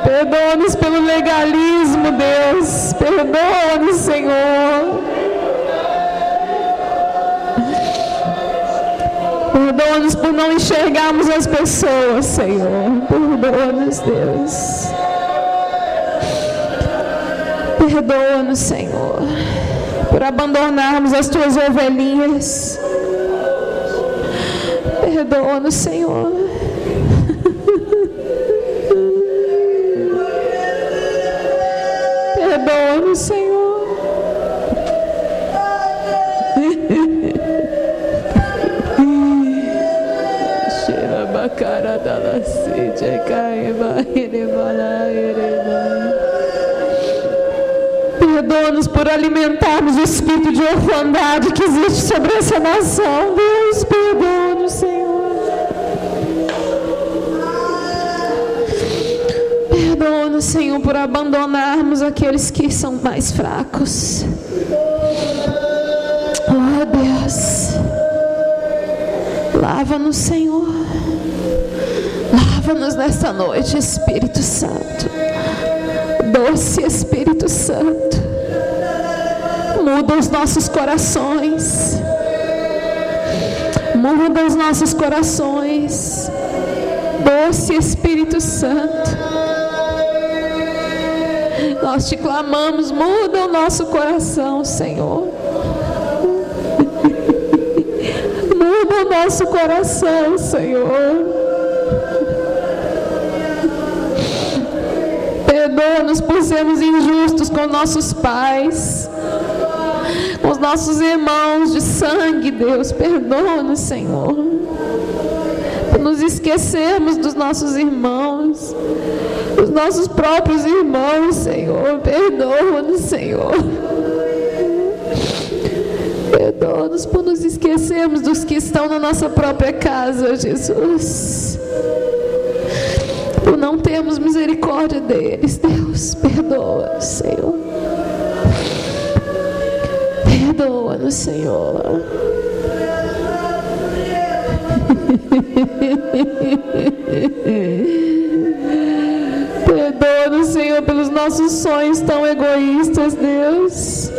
Perdoa-nos pelo legalismo, Deus. Perdoa-nos, Senhor. Perdoa-nos por não enxergarmos as pessoas, Senhor. Perdoa-nos, Deus. Perdoa-nos, Senhor, por abandonarmos as tuas ovelhinhas. Perdoa-nos, Senhor. Perdoa-nos, Senhor. Perdoa-nos por alimentarmos o espírito de orfandade que existe sobre essa nação. Deus, perdoa-nos, Senhor. Perdoa-nos, Senhor, por abandonarmos aqueles que são mais fracos. Oh, Deus. Lava-nos, Senhor. Lava-nos nesta noite, Espírito Santo. Doce Espírito Santo. Muda os nossos corações. Muda os nossos corações. Doce Espírito Santo. Nós te clamamos, muda o nosso coração, Senhor. Muda o nosso coração, Senhor. Perdoa-nos por sermos injustos com nossos pais, com os nossos irmãos de sangue, Deus. Perdoa-nos, Senhor, por nos esquecermos dos nossos irmãos, dos nossos próprios irmãos, Senhor. Perdoa-nos, Senhor. Perdoa-nos por nos esquecermos dos que estão na nossa própria casa, Jesus. Por não termos misericórdia deles, Deus. Perdoa-nos, Senhor. Perdoa-nos, Senhor. Perdoa-nos, Senhor, pelos nossos sonhos tão egoístas, Deus.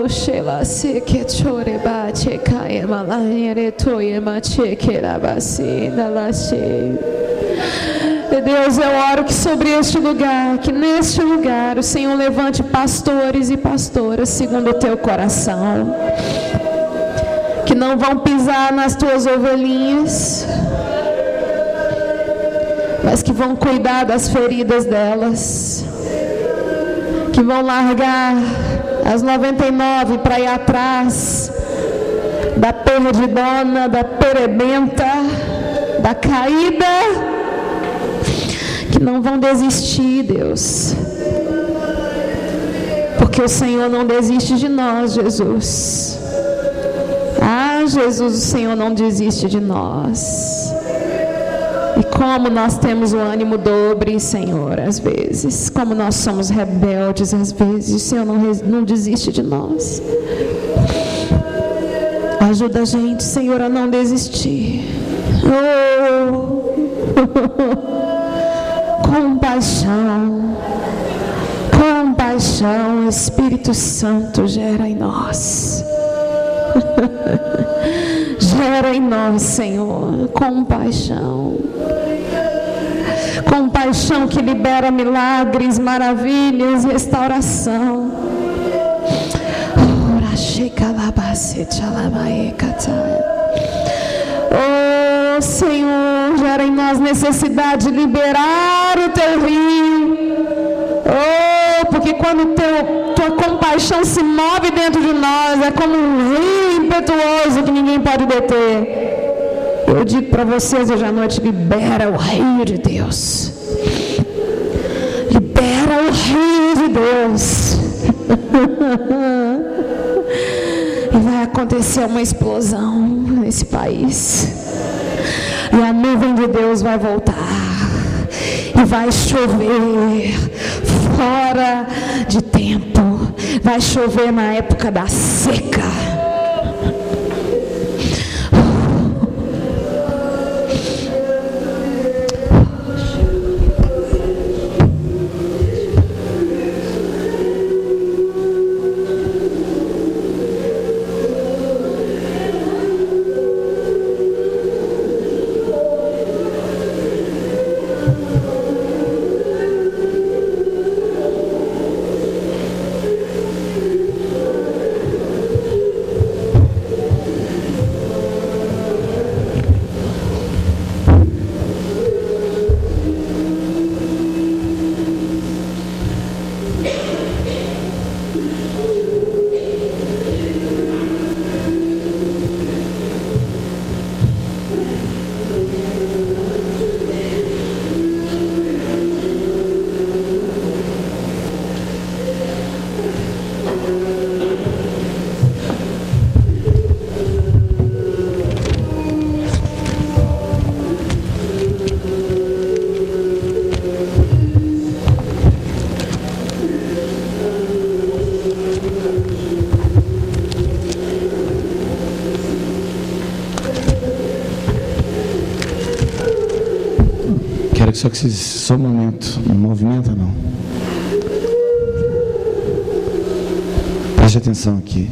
Shela se que chore bate caia malanyere toye mache que rabasi na lache E Deus, eu oro que sobre este lugar, que neste lugar o Senhor levante pastores e pastoras segundo o teu coração, que não vão pisar nas tuas ovelhinhas, mas que vão cuidar das feridas delas, que vão largar as 99 para ir atrás da perdidona, da perebenta, da caída, que não vão desistir, Deus, porque o Senhor não desiste de nós, Jesus. Ah, Jesus, o Senhor não desiste de nós. E como nós temos o ânimo dobre, Senhor, às vezes, como nós somos rebeldes, às vezes, o Senhor não desiste de nós. Ajuda a gente, Senhor, a não desistir. Compaixão, compaixão, Espírito Santo gera em nós. Gera em nós, Senhor, compaixão. Compaixão que libera milagres, maravilhas, restauração. Oh, Senhor, gera em nós necessidade de liberar o teu rio. Oh, porque quando tua compaixão se move dentro de nós, é como um rio impetuoso que ninguém pode deter. Eu digo para vocês hoje à noite, libera o rio de Deus. Libera o rio de Deus. E vai acontecer uma explosão nesse país. E a nuvem de Deus vai voltar. E vai chover fora de tempo. Vai chover na época da seca. Só que só um momento, não movimenta não. Preste atenção aqui.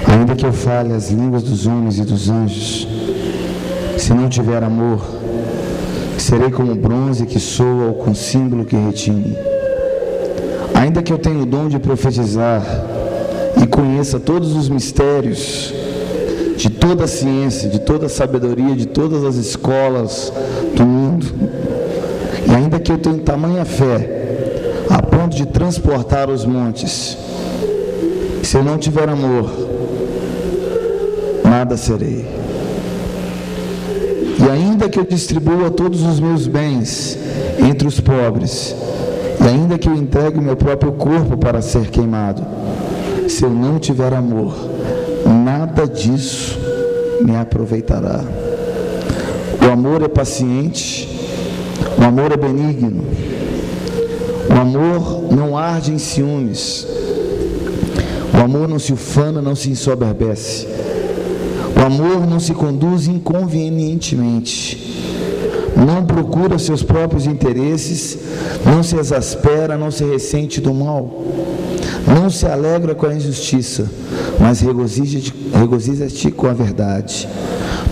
Ainda que eu fale as línguas dos homens e dos anjos, se não tiver amor, serei como bronze que soa ou com símbolo que retine. Ainda que eu tenha o dom de profetizar e conheça todos os mistérios de toda a ciência, de toda a sabedoria, de todas as escolas do mundo, e ainda que eu tenha tamanha fé a ponto de transportar os montes, se eu não tiver amor, nada serei. E ainda que eu distribua todos os meus bens entre os pobres, e ainda que eu entregue o meu próprio corpo para ser queimado, se eu não tiver amor, nada disso me aproveitará. O amor é paciente, o amor é benigno, o amor não arde em ciúmes, o amor não se ufana, não se ensoberbece, o amor não se conduz inconvenientemente, não procura seus próprios interesses, não se exaspera, não se ressente do mal, não se alegra com a injustiça, mas regozija-te com a verdade.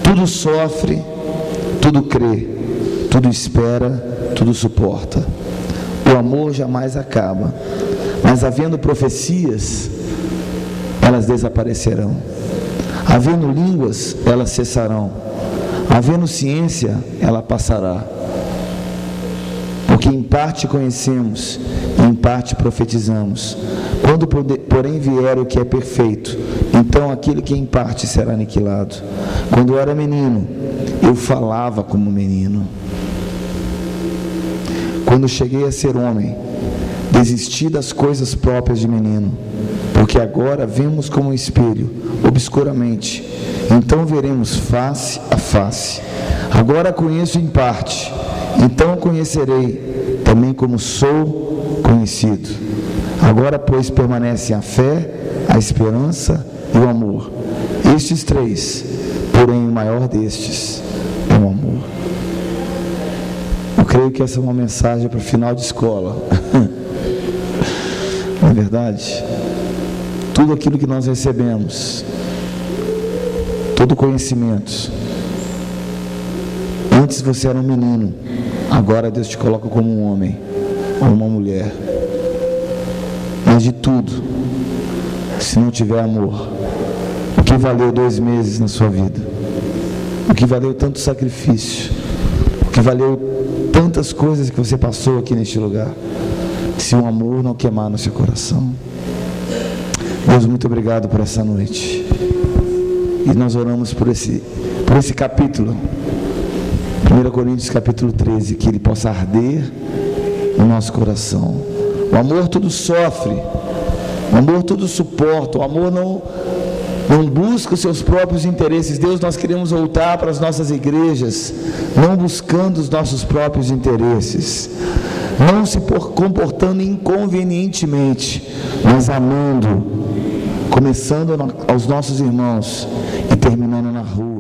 Tudo sofre, tudo crê, tudo espera, tudo suporta. O amor jamais acaba, mas havendo profecias, elas desaparecerão. Havendo línguas, elas cessarão. Havendo ciência, ela passará. Porque em parte conhecemos, em parte profetizamos. Quando, porém, vier o que é perfeito, então aquele que em parte será aniquilado. Quando eu era menino, eu falava como menino. Quando cheguei a ser homem, desisti das coisas próprias de menino, porque agora vemos como um espelho, obscuramente, então veremos face a face. Agora conheço em parte, então conhecerei também como sou conhecido. Agora, pois, permanecem a fé, a esperança e o amor. Estes três, porém o maior destes é o amor. Eu creio que essa é uma mensagem para o final de escola. Não é verdade? Tudo aquilo que nós recebemos, todo conhecimento. Antes você era um menino, agora Deus te coloca como um homem ou uma mulher. Mas de tudo, se não tiver amor, o que valeu 2 meses na sua vida? O que valeu tanto sacrifício? O que valeu tantas coisas que você passou aqui neste lugar? Se o amor não queimar no seu coração. Deus, muito obrigado por essa noite. E nós oramos por esse capítulo, 1 Coríntios capítulo 13, que ele possa arder no nosso coração. O amor tudo sofre, o amor tudo suporta, o amor não busca os seus próprios interesses. Deus, nós queremos voltar para as nossas igrejas, não buscando os nossos próprios interesses, não se comportando inconvenientemente, mas amando, começando aos nossos irmãos e terminando na rua.